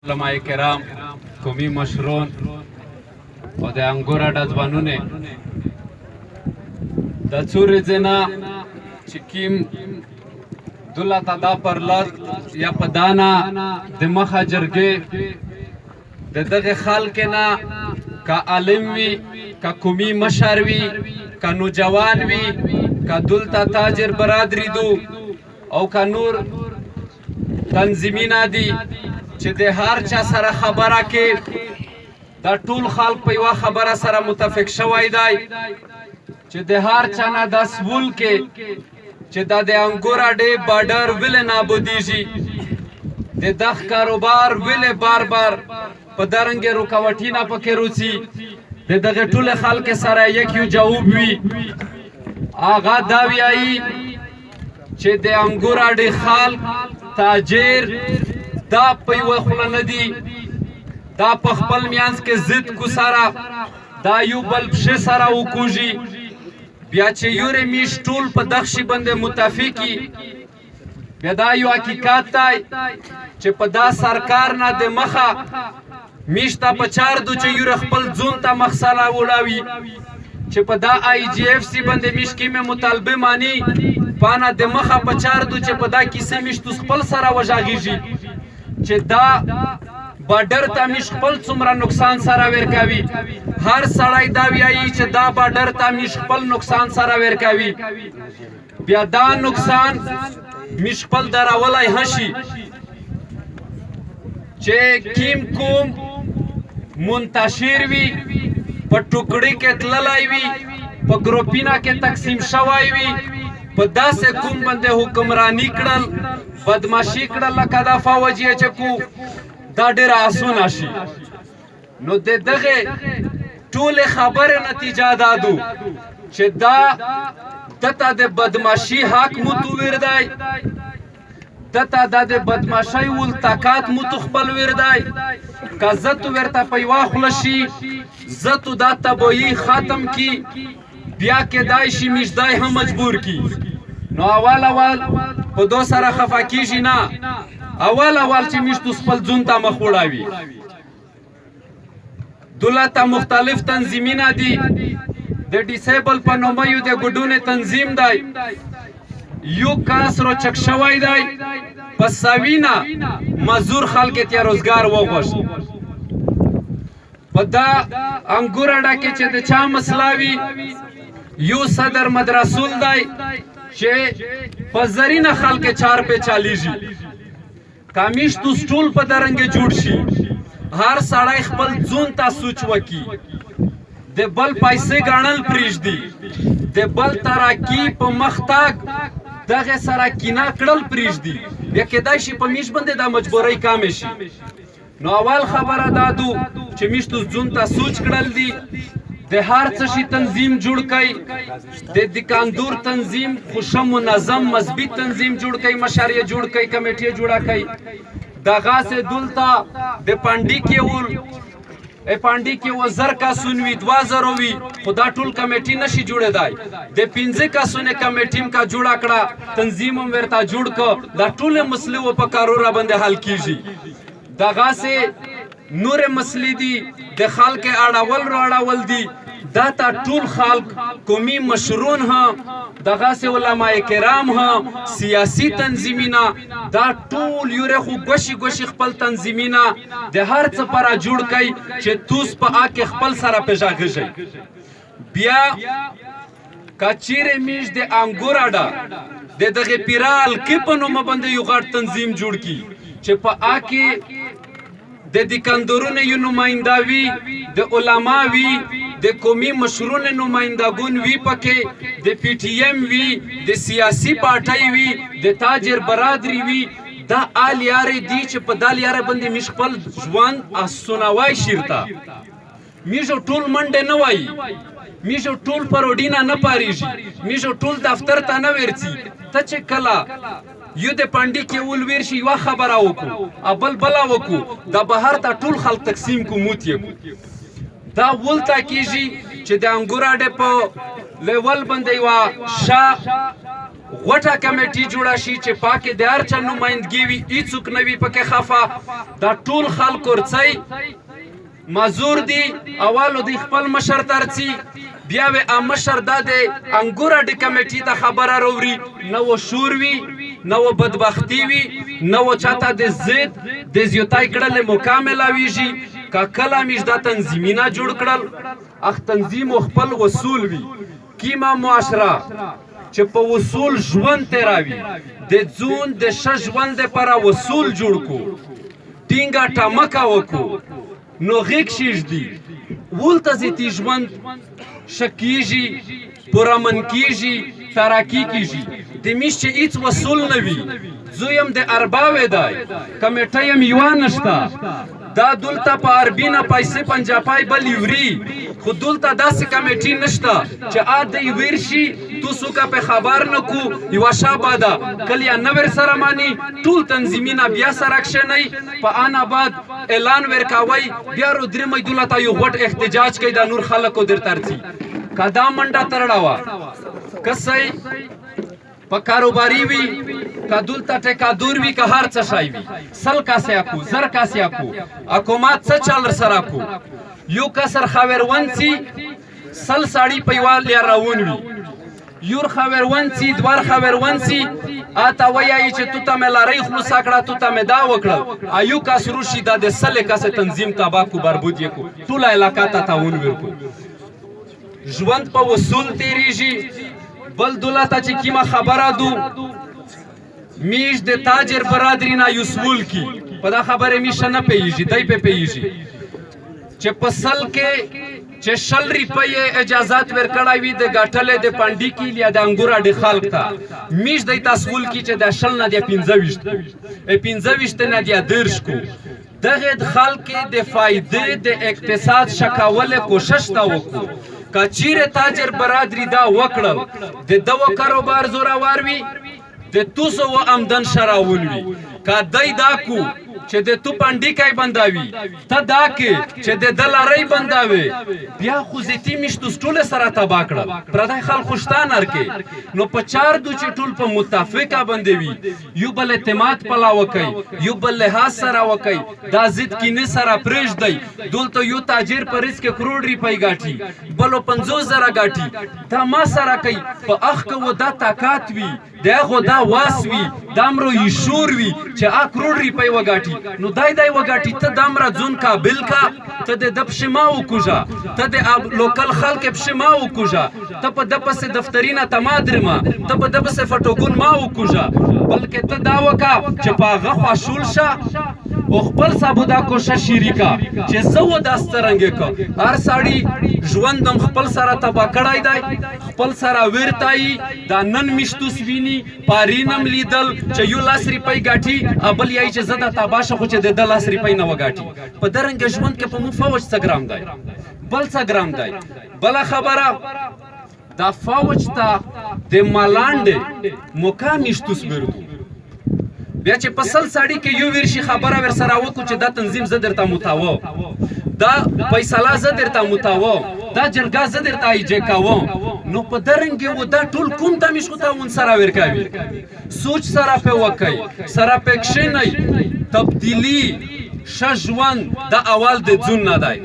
علماء کرام قومي مشرون او د انګور اډه ځوانونه د څورې ځنا چې کیم دولت ادا پر لات یا پدانا د مخه جرګې د دغه خلک نه کا عالم وي کا قومي مشر وي کا نوجوان وي کا دولت تاجر برادری دو او کا نور تنظیمینا دي چې د هر چا سره خبره کې دا ټول خلک په یوه خبره سره متفق شوی دی چې د هر چا نه دا سوال کې چې دا د انګور اډې بارډر ولې نابودیږي د دغه کاروبار ولې بار بار په دارنګې رکاوټي نه پکې روڅي د دغه ټول خلک سره یک یو جواب وي هغه دا وایي چې د انګور اډې خلک تاجر دا په یوه خوله نه دي دا په خپل میانځ کې ضد کو سره دا یو بل پښې سره وکوږي بیا چې یورې میش ټول په دغه شي باندې متفقي بیا دا یو حقیقت دی چې په دا سرکار نه د مخه میش ته په چار دو چې یور خپل ځون ته مخصله ولاوي چې په دا آی جی اف سی باندې میش کې مې مطالبه مانی پانا د مخه په چار دو چې په دا کیسه میش تو خپل سره وژاغیږي چې دا بارډر ته میش خپل څومره نقصان سره ورکوي هر سړی دا وایي چې دا بارډر ته میش خپل نقصان سره ورکوي بیا دا نقصان میش خپل دراولی هشي چې کیم کوم منتشر وي په ټوکړي کې تللی وي په ګروپینا کې تقسیم شوی وي په داسې کوم باندې حکمرانی کړل بدماشي کړل لکه دا فوجي چې کو دا ډېره اسونه شي نو د دغه ټولې خبرې نتیجه دا دو چې دا دته د بدماشي حق متویر دی دته دا د بدماشۍ ولتکات متو خپل ور دی که زتو ورته په یوه خوله شي زتو دا تباهي ختم کی بیا کېدای شي میشدای هم مجبور کی نو اول په دو سره خفه کیږي نه اول چې میشتو خپل ځون ته مخ وړاوي دولت مختلف تنظیمونه دي د ډیسیبل په نوم یو د ګډونه تنظیم دی یو کاس رو چک شوی دی پس ساوینا مزدور خلک ته روزګار وغوښت په دا انګور اډه کې چې د چا مسلاوي یو صدر مدرسول دی چې په زرینه خلک چار په چالیږي کامیش تو سټول په درنګ جوړ شي هر سړی خپل ځون ته سوچ وکي د بل پیسې ګڼل پریږدي د بل تراکی په مختګ دغه سره کینا کړل پریږدي بیا کېدای شي په میش باندې دا مجبورۍ کامې شي نو اول خبره دا دو چې میش تو ځون ته سوچ کړل دي د هر څه شي تنظیم جوړ کړي د دکاندور تنظیم خوشم منظم مثبت تنظیم جوړ کړي مشارې جوړ کړي کمیټې جوړه کړي دغه سه دولتا د پانډی کې ول پانډی کې وزر کا سنوي 2000 وي خدا ټول کمیټې نشي جوړېدای د 15 کا سونه کمیټیم کا جوړه کړه تنظیم ورته جوړ ک دا ټول مسلې و په کارو را باندې حل کیږي دغه سه نور مسلې دي د خلک اړول راړول دي دا تا ټول خلک قومي مشرون ها دغه سه علماء کرام ها سیاسي تنظیمینا دا ټول یوره خو ګوشي خپل تنظیمینا د هر څه پر جوړ کړي چې توس په اکه خپل سره پېژاږي بیا کچیر میش د انګور اډه د دغه پیرال کې په نوم باندې یو غټ تنظیم جوړ کی چې په اکه د دکاندورونو یو نماینده وي د علما وي د قومي مشرونو نمایندګون وي پکې د پی ټی ایم وي د سیاسي پارټۍ وي د تاجر برادری وي دا آل یارې دي چې په دال یاره باندې میش خپل ژوند اسونوای شیرته میشو ټول منډه نه وایي میشو ټول پروډینا نه پاریږي میشو ټول دفتر ته نه ورځي ته چې کله یو د پانډی کې ولویر شي یو خبره وکړو ابل بلا وکړو دا بهر ته ټول خلک تقسیم کو موت یو دا ولتا کیږي چې د انګور اډه په لیول باندې یو شا غوټه کمیټي جوړه شي چې پاکې د هر چا نمایندګي وي هیڅوک نه وي پکې خفه دا ټول خلک ورڅی مزور دی اولو دی خپل مشر ترڅي بیا وی مشر دا د انګور د کمیټي ته خبره راوړي نو شور وي نو بدبختی وي نو چاته د زید د زیاتای کړل مکمل ویږي کا کله مش دا تنظیمینا جوړ کړل اخ تنظیم خپل وصول وي کیما معاشره چې په وصول ژوند تیراوي د ځون د ژوند لپاره وصول جوړ کو ټینګه ټمکا وکړو نو غیک شیش دی ولته زیتی ژوند شکیږي پرامن کیږي ترقی کیږي د میش چې هیڅ وصول نه وي زویم د ارباوې دی کمیټه یم یوه نشته دا دلته په عربینه پیسې پنجاپای بل یوري خو دلته داسې کمیټي نشته چې دی ویر شي تو څوک په خبر نه کو یوه شابه ده کله نه ور سره مانی ټول تنظیمونه بیا سره کښېنئ په آن آباد اعلان ورکوئ بیا رو درې مۍ دلته یو غټ احتجاج کوي دا نور خلکو در ترڅي که دا منډه ترړه وه کسی په کاروباري وي که دلته ټیکادور وي که هر څه شی وي سل کاسې اکو زر کاسې اکو حکومت څه چال سره اکو یو کسر خاورون سی سل ساړي په یوه لیا راون وي یور خاورون سی دوار خاورون سی آتا ویایی چې تو ته مې لارۍ خلوصه کړه تو ته مې دا وکړه ایو کس روشي دا د سلې کسې تنظیم تباه کو بربود یې کو ټوله علاقه ته تاون ورکو ژوند په وصول تیریږي بل دولته چې کیمه خبره دو میش د تاجر برادری نه یوسول کی په دا خبره میشه نه پیږي دی په پیږي چې په سل کې چې 100 روپۍ اجازات ورکړای وي د ګټلې د پانډي کې یا د انګور د خلک ته میش د تاسول کې چې د 100 نه د 15 نه د 10 کو دغه خلک د فائدې د اقتصاد شکاوله کوشش تا وکړو کچیره تاجر برادری دا وکړل د دو کاروبار زوراور وي د توسو و آمدن شراول وي کا دای دا کو چې د تو پانډیکای بنداوي ته دا کې چې د دلارۍ بنداوي بیا خو زیتی میشتو ټوله سره تبا کړه پردای خلک خوشتان ارکې نو په چار دو چې ټول په متفقه بندوي یو بل اعتماد پلا وکي یو بل لحاظ سره وکي دا ضد کینه سره پرېږ دی دلته یو تاجر په ریس کې کروڑ روپۍ ګاټي بلو 50,000 ګاټي دا ما سره کوي په اخ کو دا طاقت وي دغه دا واس وي دامرو یې شور وي چې 1 کروڑ روپۍ وګاټي نو دای وګاټي ته دامرا ځون قابل کا ته د پښما وکوجا ته د لوکل خلک پښما وکوجا ته په د پس دفترینه تمادرما ته په د پس فټوګون ما وکوجا بلکې ته دا وکا چې پاغه خوشول شه او خپل سابودا کوشش شریکا چې زو داسترنګ کو هر ساړي ژوندم خپل سره تبا کړای دی خپل سره ورتای دا نن مشتوس ویني پارینم لیدل چې یو لاس روپۍ ګاټي ابل یای چې زدا تبا خو چې د 10 لاس روپۍ نه وګاټي په درنګ ژوند کې په مو فوج څه ګرام دی بل څه ګرام دی بل خبره دا فوج ته د مالاند مقامشتوس ورو بیا چې پسل ساړي کې یو ورشي خبره ور سره وکړو چې دا تنظیم زه درته متاو دا فیصله زه درته متاو دا جرګه زه درته ایجې کوم نو په درنګ و دا ټول کوم ته مش خو ون سره ورکوي سوچ سره په وکي سره په کښینای تبدیلی شژوند د اول د ځون نه دی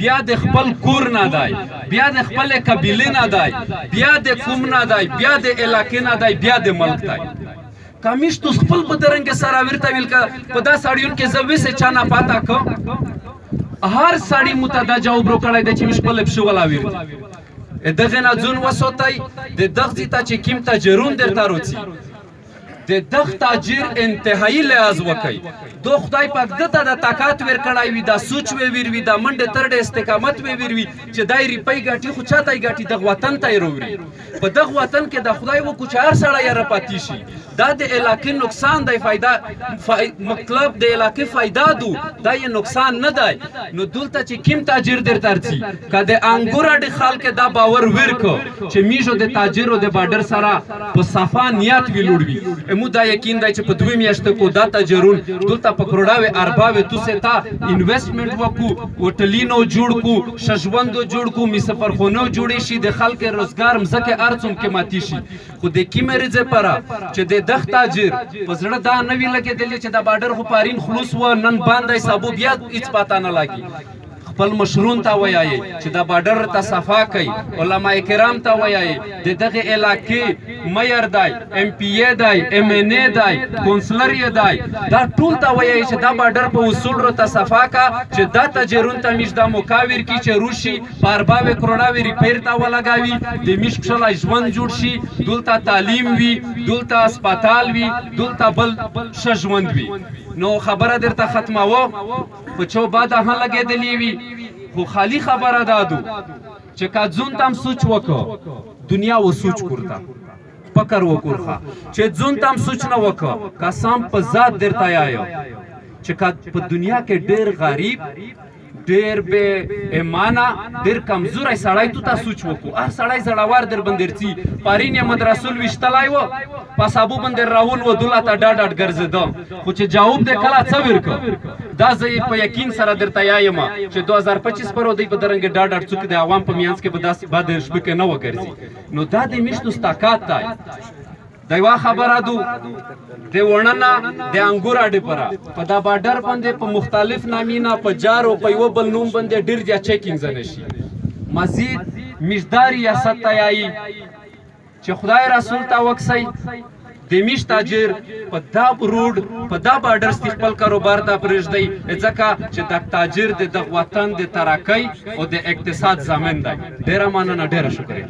بیا د خپل کور نه دی بیا د خپل قبیله نه دی بیا د قوم نه دی بیا د علاقې نه دی بیا د ملک دی کمیش تو خپل په درنګ سره ورته ویل کا په دا ساړیون کې زوي سه چانا پاتا کو هر ساړی متدا جواب وکړای د چې مش په لپښه ولا ویر دغه نه ځون وسوتای د دغه ته چې کیم تاجرون درته روڅي د دغ تاجر انتهایی لحاظ وکي دو خدای پاک دته د طاقت ور کړای وي دا سوچ وی وی دا منډه تر د استقامت وی وی چې دای روپۍ ګاټي خو چاته ګاټي د وطن ته وروړي په دغه وطن کې د خدای وو کوچ هر سړی را پاتې شي دا د علاقې نقصان دی فائدہ مطلب د علاقې فائدہ دو دا یې نقصان نه دی نو دلته چې کیم تاجر در ترڅي کده انګور د خلک دا باور ورکو چې میجو د تاجرو د بارډر سره په صفا نیت ویلوړي امو دا یقین دی چې په 2 میاشتو کو دا تاجرون دلته په کروڑاوي ارباوي توسه تا انویسټمنټ وکړو هوټلینو جوړ کو ششوندو جوړ کو می سفرخونو جوړې شي د خلک روزګار مزکه ارڅوم کې ماتي شي خو د کی مرزه پره چې د دغ تاجر په زړه دا نوی لګېدلی چې د بارډر خو پارین خلوص و نن باندې سابو بیا هیڅ پاته نه لګي خپل مشرون ته وایي چې دا بارډر ته صفا کوي علما کرام ته وایي د دغه علاقې میر دی ام پی ای دی ام ان ای دی کونسلر یې دی دا ټول ته وایي چې دا بارډر په اصول رو ته صفا کا چې دا تاجرون ته میش دا مکاور کی چې روشي پارباوي کروڑاوي ریپیر ته ولګاوي د میش کښلای ژوند جوړ شي دلته تعلیم وي دلته هسپتال وي دلته بل ښه ژوند وي نو خبره درته ختموه په چوباده هم لګېدلې وي خو خالی خبره دادو چې که ځون تم سوچ وکړه دنیا و سوچ کرتا فکر وکړه چې ځون تم سوچ نه وکړه قسم په ذات درته یایم چې که په دنیا کې ډېر غریب ډېر بې ایمانه ډېر کمزوری سړی تو ته سوچ وکړو هر سړی زړور در باندې رځي پارین یې مدرسول ویشتلی و په سابو باندې راول و دوله ته ډاډ ډاډ ګرځېده خو چې جواب دی کله څه ورکړه دا زه په یقین سره درته یایم چې 2025 پر دوی په درنګې ډاډ ډاډ څوک د عوام په میانځ کې به داسې بد شپې کې نه وګرځي نو دا د میشتو طاقت دی دا یوه خبره دو د وړنه د انګور اډې پره په دا بارډر باندې په مختلف نامینه په جار او په یوه بل نوم باندې ډېر زیات چیکینګ نه شي مزید میشدار ریاست ته یایي چې خدای رسول ته وکسئ د میش تاجر په دا روډ په دا بارډر ستی خپل کاروبار ته پرېږدئ ځکه چې دا تاجر د دغه وطن د ترقۍ او د اقتصاد ضامن دی ډېره مننه ډېره شکریه